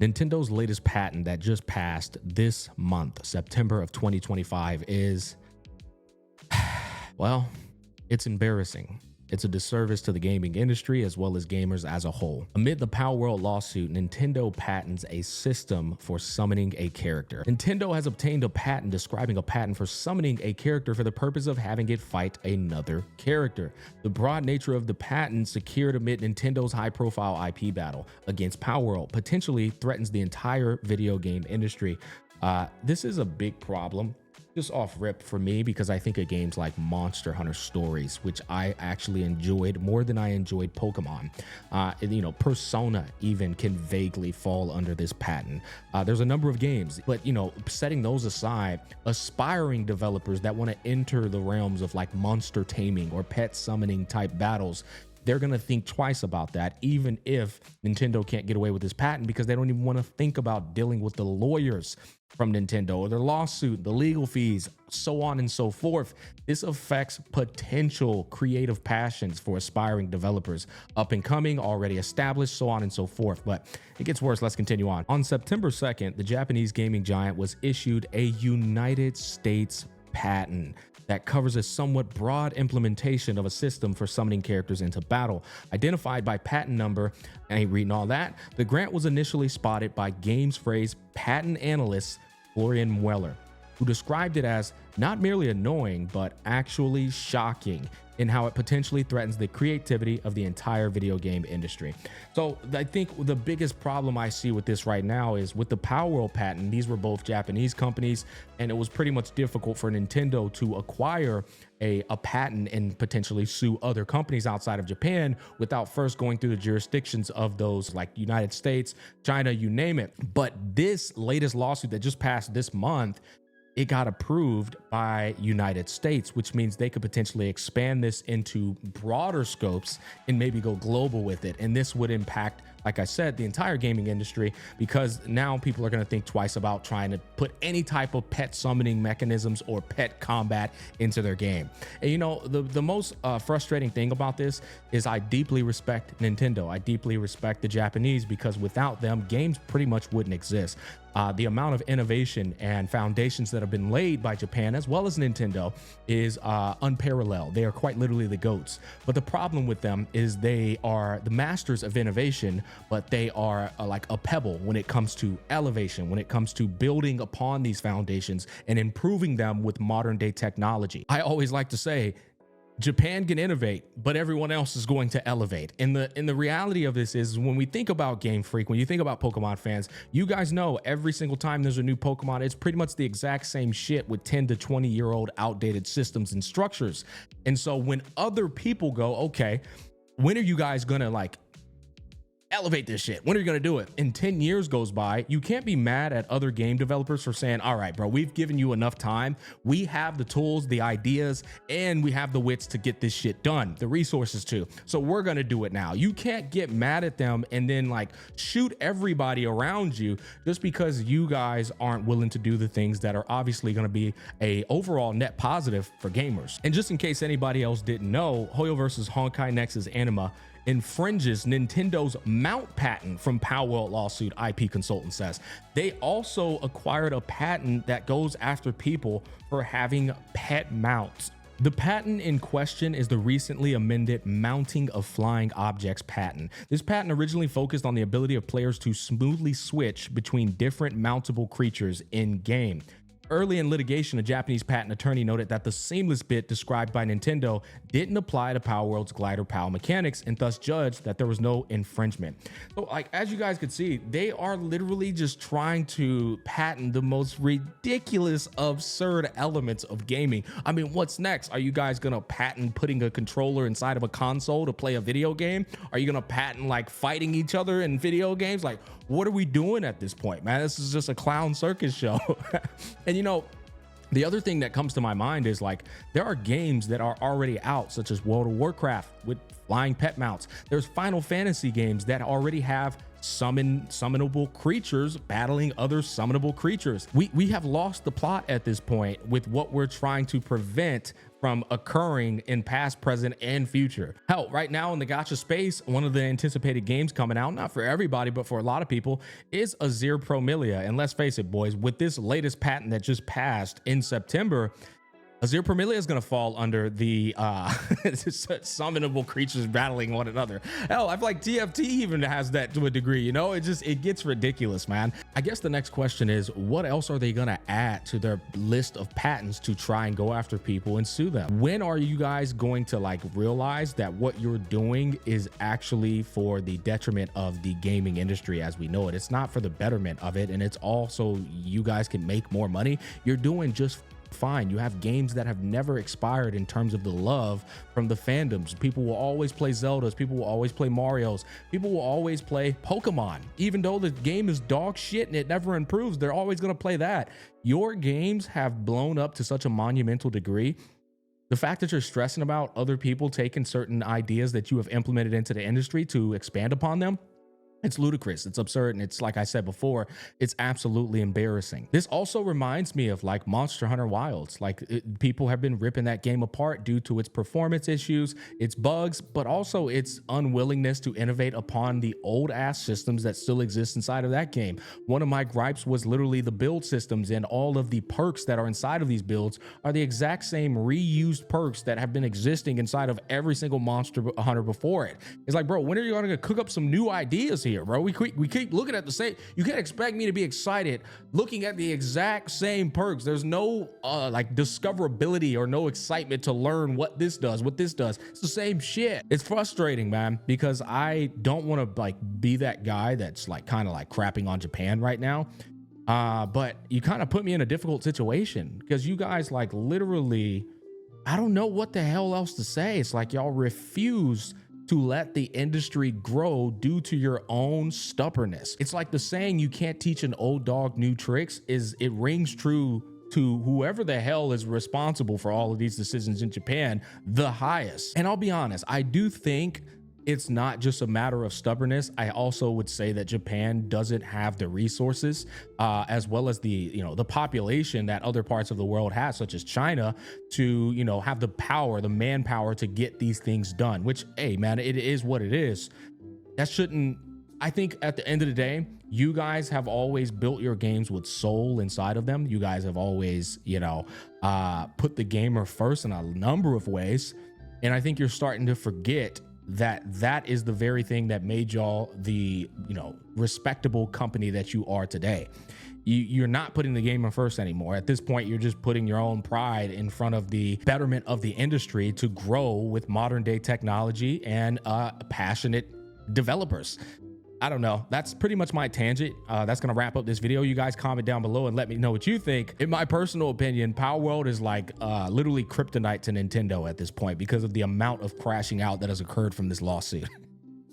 Nintendo's latest patent that just passed this month, September of 2025, is, well, it's embarrassing. It's a disservice to the gaming industry as well as gamers as a whole. Amid the Power World lawsuit, Nintendo patents a system for summoning a character. Nintendo has obtained a patent describing a patent for summoning a character for the purpose of having it fight another character. The broad nature of the patent, secured amid Nintendo's high-profile IP battle against Power World, potentially threatens the entire video game industry. This is a big problem, just off rip for me, because I think of games like Monster Hunter Stories, which I actually enjoyed more than I enjoyed Pokemon. Persona even can vaguely fall under this patent. There's a number of games, but setting those aside, aspiring developers that want to enter the realms of like monster taming or pet summoning type battles, they're going to think twice about that, even if Nintendo can't get away with this patent, because they don't even want to think about dealing with the lawyers from Nintendo or their lawsuit, the legal fees, so on and so forth. This affects potential creative passions for aspiring developers, up and coming, already established, so on and so forth. But it gets worse. Let's continue on. On September 2nd, the Japanese gaming giant was issued a United States patent that covers a somewhat broad implementation of a system for summoning characters into battle. Identified by patent number, I ain't reading all that. The grant was initially spotted by Games Phrase patent analyst Florian Weller, who described it as not merely annoying, but actually shocking in how it potentially threatens the creativity of the entire video game industry. So I think the biggest problem I see with this right now is with the Power World patent. These were both Japanese companies, and it was pretty much difficult for Nintendo to acquire a patent and potentially sue other companies outside of Japan without first going through the jurisdictions of those like United States, China, you name it. But this latest lawsuit that just passed this month, it got approved by United States, which means they could potentially expand this into broader scopes and maybe go global with it. And this would impact, like I said, the entire gaming industry, because now people are going to think twice about trying to put any type of pet summoning mechanisms or pet combat into their game. And the most frustrating thing about this is I deeply respect Nintendo. I deeply respect the Japanese, because without them, games pretty much wouldn't exist. The amount of innovation and foundations that have been laid by Japan as well as Nintendo is unparalleled. They are quite literally the GOATs. But the problem with them is they are the masters of innovation, but they are like a pebble when it comes to elevation, when it comes to building upon these foundations and improving them with modern day technology. I always like to say, Japan can innovate, but everyone else is going to elevate. And the reality of this is, when we think about Game Freak, when you think about Pokemon fans, you guys know every single time there's a new Pokemon, it's pretty much the exact same shit with 10 to 20-year-old outdated systems and structures. And so when other people go, okay, when are you guys gonna like elevate this shit? When are you going to do it? And 10 years goes by. You can't be mad at other game developers for saying, all right, bro, we've given you enough time. We have the tools, the ideas, and we have the wits to get this shit done, the resources too. So we're going to do it now. You can't get mad at them and then like shoot everybody around you just because you guys aren't willing to do the things that are obviously going to be a overall net positive for gamers. And just in case anybody else didn't know, Hoyo vs. Honkai Nexus Anima infringes Nintendo's mount patent from Power World lawsuit, IP consultant says. They also acquired a patent that goes after people for having pet mounts. The patent in question is the recently amended Mounting of Flying Objects patent. This patent originally focused on the ability of players to smoothly switch between different mountable creatures in game. Early in litigation, a Japanese patent attorney noted that the seamless bit described by Nintendo didn't apply to Power World's glider PAL mechanics, and thus judged that there was no infringement. So like, as you guys could see, they are literally just trying to patent the most ridiculous, absurd elements of gaming. I mean, what's next? Are you guys gonna patent putting a controller inside of a console to play a video game? Are you gonna patent like fighting each other in video games? Like, what are we doing at this point, man? This is just a clown circus show. And the other thing that comes to my mind is like, there are games that are already out, such as World of Warcraft with flying pet mounts. There's Final Fantasy games that already have summonable creatures battling other summonable creatures. We have lost the plot at this point with what we're trying to prevent from occurring in past, present, and future. Hell, right now in the gacha space, one of the anticipated games coming out, not for everybody, but for a lot of people, is Azir Promilia. And let's face it, boys, with this latest patent that just passed in September, Azir Promilia is going to fall under the summonable creatures battling one another. Hell, I feel like TFT even has that to a degree, you know? It gets ridiculous, man. I guess the next question is, what else are they going to add to their list of patents to try and go after people and sue them? When are you guys going to like realize that what you're doing is actually for the detriment of the gaming industry as we know it? It's not for the betterment of it, and it's also you guys can make more money. You're doing just fine. You have games that have never expired in terms of the love from the fandoms. People will always play Zeldas. People will always play Marios. People will always play Pokemon. Even though the game is dog shit and it never improves, they're always going to play that. Your games have blown up to such a monumental degree. The fact that you're stressing about other people taking certain ideas that you have implemented into the industry to expand upon them, it's ludicrous, it's absurd, and it's, like I said before, it's absolutely embarrassing. This also reminds me of like Monster Hunter Wilds. Like people have been ripping that game apart due to its performance issues, its bugs, but also its unwillingness to innovate upon the old ass systems that still exist inside of that game. One of my gripes was literally the build systems, and all of the perks that are inside of these builds are the exact same reused perks that have been existing inside of every single Monster Hunter before it. It's like, bro, when are you gonna cook up some new ideas here, bro? We keep looking at the same. You can't expect me to be excited looking at the exact same perks. There's no like discoverability or no excitement to learn what this does, what this does. It's the same shit. It's frustrating, man, because I don't want to like be that guy that's like kind of like crapping on Japan right now. But you kind of put me in a difficult situation because you guys like literally, I don't know what the hell else to say. It's like y'all refuse to let the industry grow due to your own stubbornness. It's like the saying, you can't teach an old dog new tricks, it rings true to whoever the hell is responsible for all of these decisions in Japan the highest. And I'll be honest, I do think it's not just a matter of stubbornness. I also would say that Japan doesn't have the resources as well as the population that other parts of the world has, such as China, to have the power, the manpower to get these things done, which, hey man, it is what it is. That shouldn't, I think at the end of the day, you guys have always built your games with soul inside of them. You guys have always, put the gamer first in a number of ways. And I think you're starting to forget that is the very thing that made y'all the respectable company that you are today. You're not putting the gamer first anymore. At this point, you're just putting your own pride in front of the betterment of the industry to grow with modern day technology and passionate developers. I don't know. That's pretty much my tangent. That's going to wrap up this video. You guys comment down below and let me know what you think. In my personal opinion, Power World is like literally kryptonite to Nintendo at this point because of the amount of crashing out that has occurred from this lawsuit.